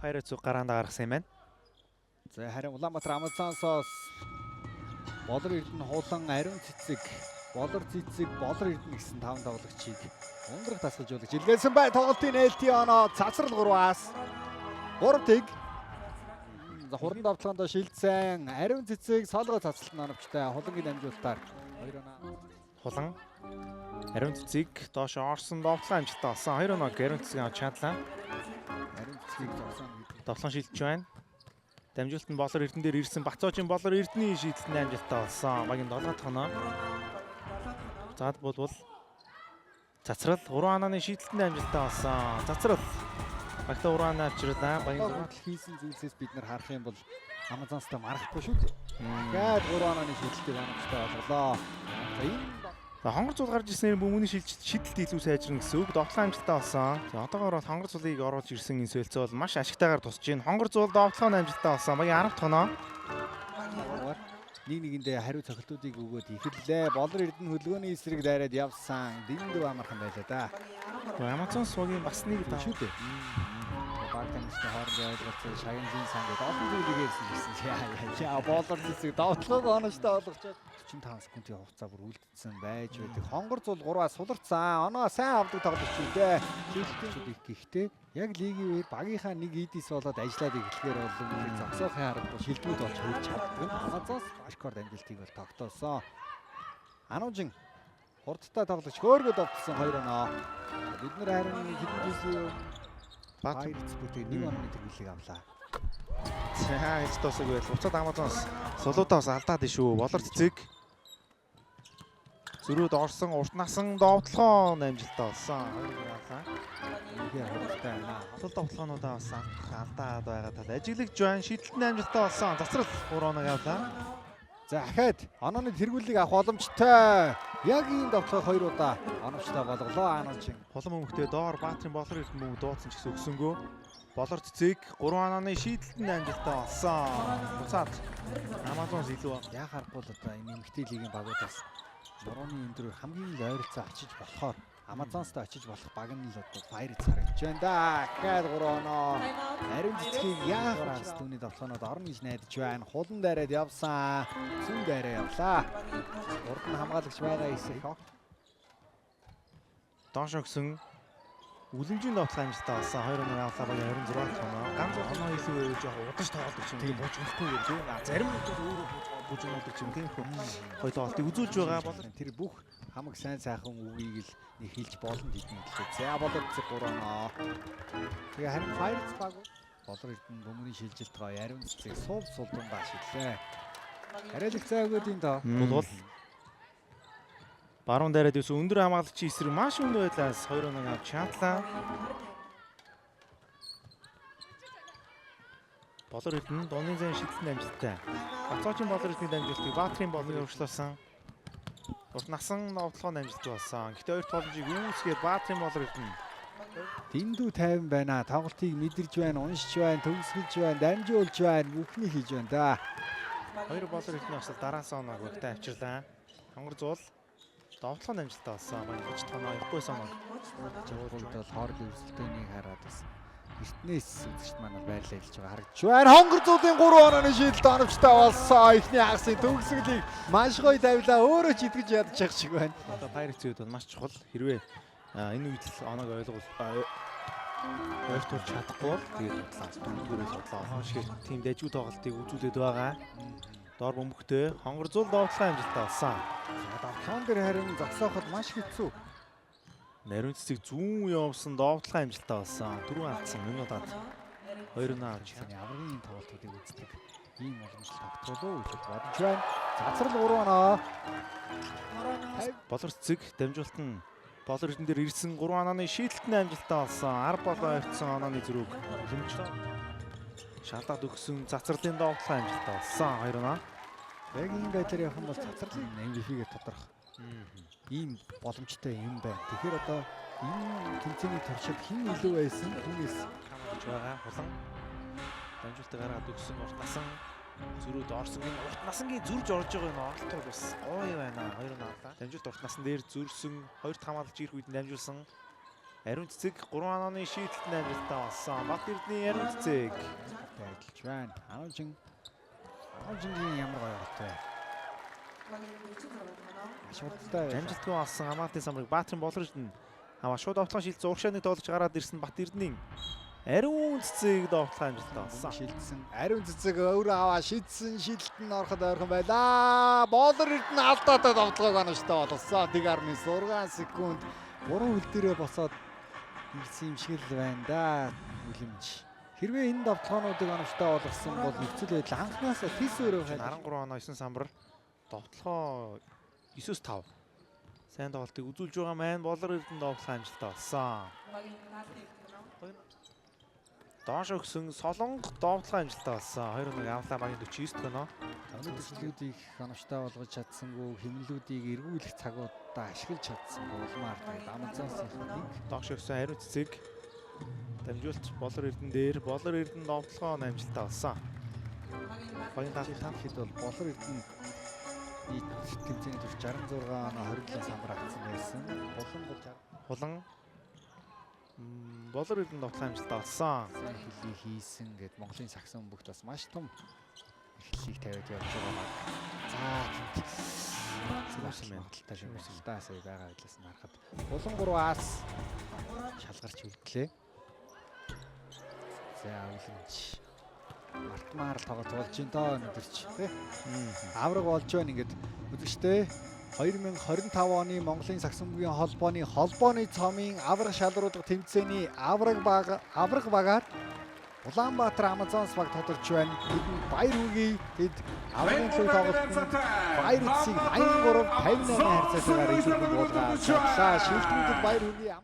Pirates гараанд гаргасан юм байна. За харин Улаанбаатар Амазонсоос Болор Эрдэнэ хулан ариун цэцэг Болор цэцэг Болор Эрдэнэ гэсэн 5 тоглогчийг ундрах тасгалжуулагч илгээсэн бай. Тоглолтын нээлтийн оноо цацрал 3-аас 3-ыг хурдан давтлаганд шилжсэн ариун цэцэг солгоо цацралтын оновчтой хулангийн амжилтаар 2 оноо Хулан ариун цэцэг доош орсон довтлон амжилттай болсон. 2 оноо ариун цэцэг авч чадлаа. ариун цэцгийг зогсоно гэдэг. Довтлон шилжиж байна. Дамжуулт нь Болор Эрдэнэ дээр ирсэн Бацоочийн Болор Эрдэнэний шийдэлтний амжилттай болсон. Багийн 7 дахь оноо. Заад болвол цацрал 3 ононы шийдэлтний амжилттай болсон. Цацрал багтаа 3 оноо авчирлаа. Багийн хийсэн зүйлсээс бид нар харах юм бол Амазонстай марахгүй шүү дээ. Гээд 3 онооны шийдэлтийг оновчтой болголоо. За энэ хонгор зул гарч ирсэн хүмүүний шийдэлт илүү сайжирна гэсэн үг. Довтлон амжилттай болсон. За одоогоор бол хонгор зулыг оруулж ирсэн энэ солилцоо бол маш ашигтайгаар тусч байна. Хонгор зул довтлон амжилттай болсон. Багийн 10 дахь оноо. нэг нэгэндээ хариу цохилтуудыг өгөөд ихэрлээ. Болор Эрдэнэ хөлгөөний эсрэг дайраад явсан. Дэндүү амархан байлаа да. Амазонс суугийн бас нэг шүү дээ. Багтамжтай хоорондын ойлголцоо шагналын сангад олон зүйлийг ярьсан гэсэн. Яа Болор цэцэг довтлогоо оноочтой болгочоод 45 секундын хугацаа бүр үлдсэн байж байдаг. Хонгор зул 3-аас суларцсан. Оноо сайн авдаг тоглогч үү дээ. Шийдэлтүүд их гэхдээ яг лигийн үеэр багийнхаа нэг идис болоод ажиллаад эхлэхээр бол зогсоохын харахгүй шилдэгүүд болж хөрж чаддаг. Амазонс рекорд амжилтыг бол тогтоосон. Ануужин хурдтай тоглогч хөөргөө довтлсон 2 оноо. Бид нар харин хэдэн жилийн Pirates бүтээг 1 онооны төгөлийг авлаа. За гэж тосог байл. Уцаад Амазонс сулуудаа бас алдаад шүү. Болор цэцэг зөрүүд орсон урт насан довтлогоо амжилттай болсон. Үнэхээр хурдтай байна. Хол довтлогоонуудаа бас алдаад байгаа тал ажиглаж байна. Шийдэлтний амжилттай болсон. Цацрал 3 оноо авлаа. За ахаад онооны тэргүүлийг авах боломжтой. Яг ийм довтлого 2 удаа оновчтой болголоо Ануужин. Хулан мөнгөтэй доор Баатрин Болор Эрдэнэ мөнгө дуудсан ч гэсэн өгсөнгөө. Болор цэцэг 3 онооны шийдэлтний амжилттай болсон. Буцаад Амазонс илүү яа харахгүй л одоо энэ эмэгтэй лигийн багуудаас Борооны өндөр хамгийн л ойролцоо очиж болохоор Амазонстай очиж болох баг нь л одоо Pirates харагдаж байна да. Ахаад 3 оноо. Ариун цэцгийг яахаас түүний довтлогонод орно гэж найдаж байна. Хулан дайраад явсан. Зүүн дайраа явлаа. Урд нь хамгаалагч байгаа эсэх. доош өгсөн үлэмжийн довтлон амжилттай болсон. 2 оноо авлаа. Багийн 26 дахь оноо. Ганц оноо илүү жоохон удаж тоглодог юм. Тийм бууж болохгүй юм тийм. Зарим нь өөрөө бууж болдог юм тийм хөө. Хоёр тоглолтыг үзүүлж байгаа бол тэр бүх хамаг сайн сайхан үгийг л нэг хэлж болно гэдгийг хэлээ. За Болор цэцэг 3 оноо. Тэгээ харин Pirates баг Болор Эрдэнэ бөмбөгийн шилжилт гоё ариун цэцэг сулдундаа шидлээ. Хариалт цаагуудын доо бол баруун дайраад юусэн өндөр хамгаалагчийн эсрэг маш өндөр байдлаас 2 оноо авч чадлаа. Болор Эрдэнэ дооны зайн шийдэлтний амжилттай. Бацоочийн Болор Эрдэнэ дамжуултыг Баатрин Болор өргөжлүүлсэн. Урт насан довтлогоо амжилттай болсон. Гэхдээ хоёр тоглолтыг үүсгээд Баатрин Болор Эрдэнэ дэндүү 50 байна. Тоглолтыг мэдэрж байна, уншиж байна, төгсгөлж байна, дамжуулж байна, бүхнийг хийж байна да. Хоёр Болор Эрдэнэ бас дараас оноог өгтөө авчирлаа. Хонгор зул довтлогоо амжилттай болсон. Багийн 30 дахь оноо 29 оноо. Жуулд бол хоорондын өрсөлдөөнийг хараад бас эртнээс үзэгчд маань байрлал хэлж байгаа харагдж байна. Хонгор зулын 3 онооны шийдэлт оновчтой болсон. Эхний хагасын төгсгөлийг маш гоё тавилаа. Өөрөө ч итгэж ядчих шиг байна. Одоо Pirates үед бол маш чухал. Хэрвээ энэ үед л оноог ойлгуулж чадахгүй бол тэгээд бодлоос дөрөвдүгээрээс бодлоо. Шигэр тийм дайжгүй тоглолтыг үзүүлээд байгаа. Доор бөмбөгтэй хонгор зул довтлогоо амжилттай болсон. Довтлогон дээр харин зогсооход маш хэцүү. Ариун цэцэг зүүн явсан довтлогоо амжилттай болсон. Дөрөв алдсан энэ удаад 2 оноо авч аврагын тоглолтуудыг үздэг. Ийм боломжтой тогтоолоо гэж бодож байна. Цацрал 3 оноо. Болор цэцэг дамжуулт нь Болор Эрдэнэ дээр ирсэн 3 онооны шийдэлтний амжилттай болсон. 10 болоо ойртсон онооны зөрүүг хөлмж шалаад өгсөн цацралын довтлогоо амжилттай болсон. 2 оноо. Яг ийм байдлаар явах юм бол цацралын MVP-гээр тодорх. Ийм боломжтой юм байна. Тэгэхээр одоо энэ тэмцээний туршид хэн илүү байсан түүнээс хамаарч байгаа. Хулан дамжуултыг гаргаад өгсөн урт насан зөрүүд орсон энэ урт насангийн зүрж орж байгаа энэ оролт бол бас гоё байна. 2 оноо авлаа. Дамжуулт урт насан дээр зүрсэн хоёр хамгаалж ирэх үед дамжуулсан Ариун цэцэг 3 онооны шийдэлтэн амжилттай болсон. Бат Эрдэнэ Ариун цэцэг. Ажиллаж байна. Анужингийн ямар гоё ортой. Шуудтай Амжилтгүй болсон хамаатны самрыг Баатрин Болор Эрдэнэ аваа шууд довтлон шилжсэн урагшааны тоолж гараад ирсэн Бат Эрдэнэ Ариун цэцэг довтлон амжилттай болсон. шилжсэн. Ариун цэцэг өөрөө аваа шидсэн шилэлтэн ороход ойрхон байлаа. Болор Эрдэнэ алдаад довтлогоо анажтай болгосон. 1.6 секунд. 3 хөл дээрээ босоод ирсэн юм шиг л байна да. Үлэмж. Хэрвээ энэ довтлогоонуудыг анажтай болгосон бол нөхцөл байдал анхнаасаа тис өөрөө 13 оноо 9 самбар довтлогоо 9-5. Сайн тоглолтыг үзүүлж байгаа маань Болор Эрдэнэ довтлон амжилттай болсон. Доош өгсөн Солонго довтлон амжилттай болсон. 2-1 авлаа багийн 49 дэх оноо. төслүүдийг ханавчтай болгож чадсангүй, хэмнэлүүдийг эргүүлэх цагуудаа ашиглаж чадсангүй улмаар тэгээд Амазонсын нэг Доош өгсөн Ариун цэцэг дамжуулт Болор Эрдэнэ дээр Болор Эрдэнэ довтлогоо амжилттай болсон. Багийн хэд бол Болор Эрдэнэ нийт тэмцээний турш 66 оноо 27 самбар авсан байсан. Хулан Болор Эрдэнэ довтлогоо амжилттай болсон. Сайн хөлийг хийсэн гэд Монголын сагсан бөхт бас маш том эхлэлийг тавиад явж байгаа баг. Зурсан байна. Худалдаа сая байгаа байдлаас нь харахад улан 3-аас шалгарч үлдлээ. За үлэмж. Мартмаар тоглож болж ин доо өнөдөрч тий. Авраг болж байна ингээд үзэгчтэй 2025 оны Монголын сагсамбгийн холбооны цомын авраг шалруудах тэмцээний авраг багаар Улаанбаатар Амазонс баг тодорч байна. Тэдний баяр хүргэе. Тэд аврагын төлөв тоглолтод баяр эцсийг 83-58 харьцаатайгаар илүү болгоо. Шилдэгдэд баяр хүргэе.